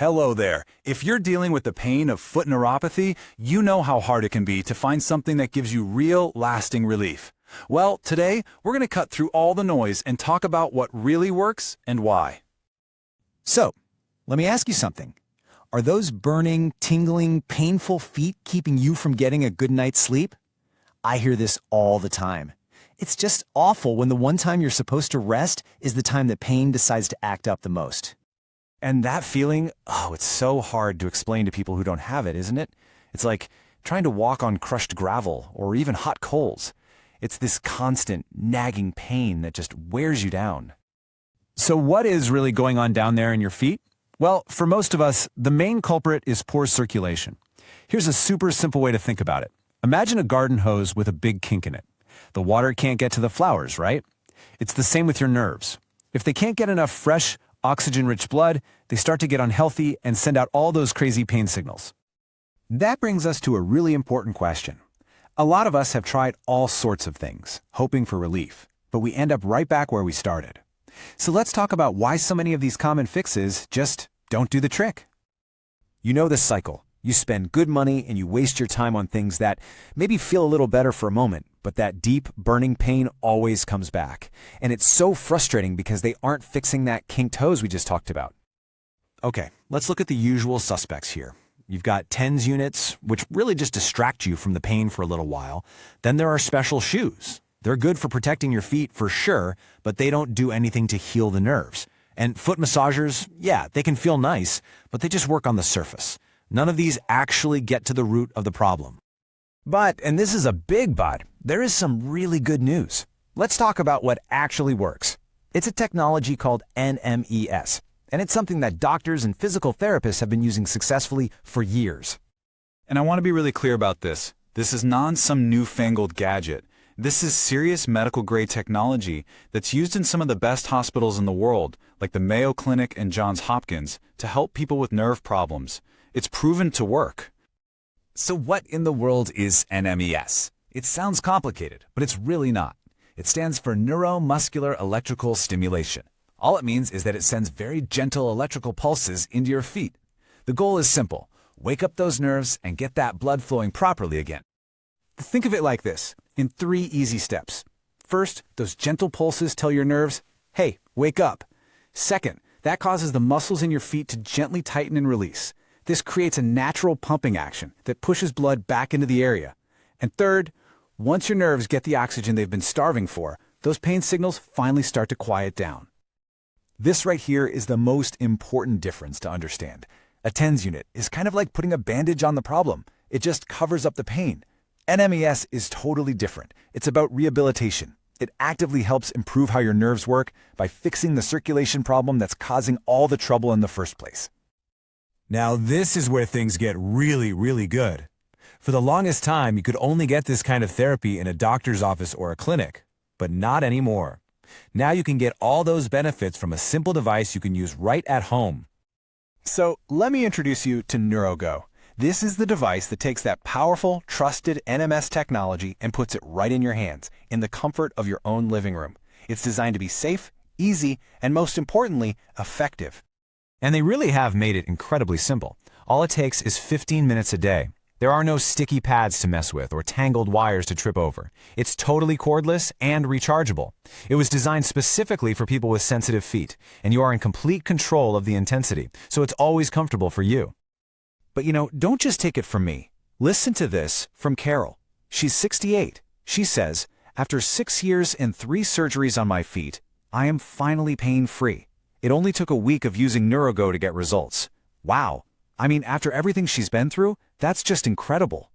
Hello there. If you're dealing with the pain of foot neuropathy, you know how hard it can be to find something that gives you real, lasting relief. Well, today, we're going to cut through all the noise and talk about what really works and why. So, let me ask you something. Are those burning, tingling, painful feet keeping you from getting a good night's sleep? I hear this all the time. It's just awful when the one time you're supposed to rest is the time that pain decides to act up the most. And that feeling, it's so hard to explain to people who don't have it, isn't it? It's like trying to walk on crushed gravel or even hot coals. It's this constant, nagging pain that just wears you down. So what is really going on down there in your feet? Well, for most of us, the main culprit is poor circulation. Here's a super simple way to think about it. Imagine a garden hose with a big kink in it. The water can't get to the flowers, right? It's the same with your nerves. If they can't get enough fresh, oxygen-rich blood, they start to get unhealthy and send out all those crazy pain signals. That brings us to a really important question. A lot of us have tried all sorts of things, hoping for relief, but we end up right back where we started. So let's talk about why so many of these common fixes just don't do the trick. You know this cycle. You spend good money and you waste your time on things that maybe feel a little better for a moment, but that deep, burning pain always comes back. And it's so frustrating because they aren't fixing that kinked hose we just talked about. Okay, let's look at the usual suspects here. You've got TENS units, which really just distract you from the pain for a little while. Then there are special shoes. They're good for protecting your feet for sure, but they don't do anything to heal the nerves. And foot massagers, yeah, they can feel nice, but they just work on the surface. None of these actually get to the root of the problem. But, and this is a big but, there is some really good news. Let's talk about what actually works. It's a technology called NMES, and it's something that doctors and physical therapists have been using successfully for years. And I want to be really clear about this. This is not some newfangled gadget. This is serious medical-grade technology that's used in some of the best hospitals in the world, like the Mayo Clinic and Johns Hopkins, to help people with nerve problems. It's proven to work. So what in the world is NMES? It sounds complicated, but it's really not. It stands for neuromuscular electrical stimulation. All it means is that it sends very gentle electrical pulses into your feet. The goal is simple. Wake up those nerves and get that blood flowing properly again. Think of it like this, in 3 easy steps. First, those gentle pulses tell your nerves, hey, wake up. Second, that causes the muscles in your feet to gently tighten and release. This creates a natural pumping action that pushes blood back into the area. And third, once your nerves get the oxygen they've been starving for, those pain signals finally start to quiet down. This right here is the most important difference to understand. A TENS unit is kind of like putting a bandage on the problem. It just covers up the pain. NMES is totally different. It's about rehabilitation. It actively helps improve how your nerves work by fixing the circulation problem that's causing all the trouble in the first place. Now this is where things get really, really good. For the longest time, you could only get this kind of therapy in a doctor's office or a clinic, but not anymore. Now you can get all those benefits from a simple device you can use right at home. So let me introduce you to NeuroGo. This is the device that takes that powerful, trusted NMS technology and puts it right in your hands, in the comfort of your own living room. It's designed to be safe, easy, and most importantly, effective. And they really have made it incredibly simple. All it takes is 15 minutes a day. There are no sticky pads to mess with or tangled wires to trip over. It's totally cordless and rechargeable. It was designed specifically for people with sensitive feet, and you are in complete control of the intensity, so it's always comfortable for you. But don't just take it from me. Listen to this from Carol. She's 68. She says, after 6 years and 3 surgeries on my feet, I am finally pain-free. It only took a week of using NeuroGo to get results. Wow. I mean, after everything she's been through, that's just incredible.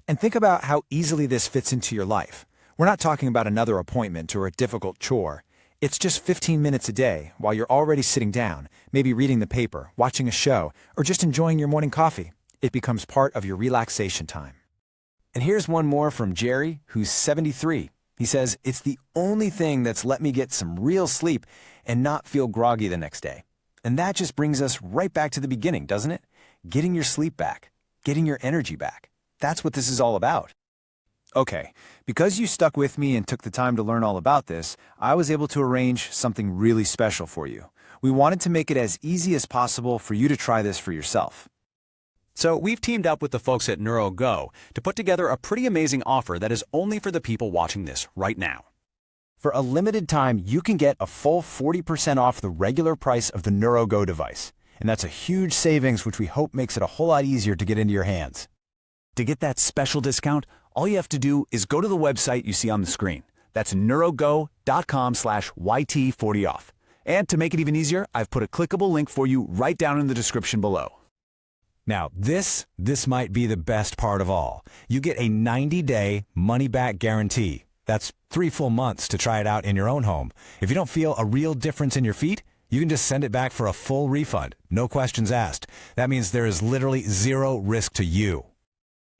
And think about how easily this fits into your life. We're not talking about another appointment or a difficult chore. It's just 15 minutes a day while you're already sitting down, maybe reading the paper, watching a show, or just enjoying your morning coffee. It becomes part of your relaxation time. And here's one more from Jerry, who's 73. He says, it's the only thing that's let me get some real sleep and not feel groggy the next day. And that just brings us right back to the beginning, doesn't it? Getting your sleep back, getting your energy back. That's what this is all about. Okay, because you stuck with me and took the time to learn all about this, I was able to arrange something really special for you. We wanted to make it as easy as possible for you to try this for yourself. So we've teamed up with the folks at NeuroGo to put together a pretty amazing offer that is only for the people watching this right now. For a limited time, you can get a full 40% off the regular price of the NeuroGo device. And that's a huge savings, which we hope makes it a whole lot easier to get into your hands. To get that special discount, all you have to do is go to the website you see on the screen. That's neurogo.com/YT40off. And to make it even easier, I've put a clickable link for you right down in the description below. Now, this might be the best part of all. You get a 90-day money-back guarantee. That's 3 full months to try it out in your own home. If you don't feel a real difference in your feet, you can just send it back for a full refund. No questions asked. That means there is literally zero risk to you.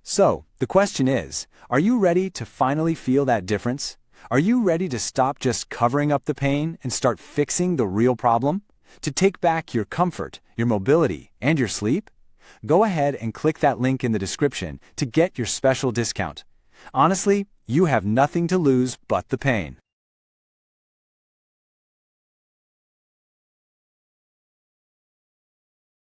So, the question is, are you ready to finally feel that difference? Are you ready to stop just covering up the pain and start fixing the real problem? To take back your comfort, your mobility, and your sleep? Go ahead and click that link in the description to get your special discount. Honestly, you have nothing to lose but the pain.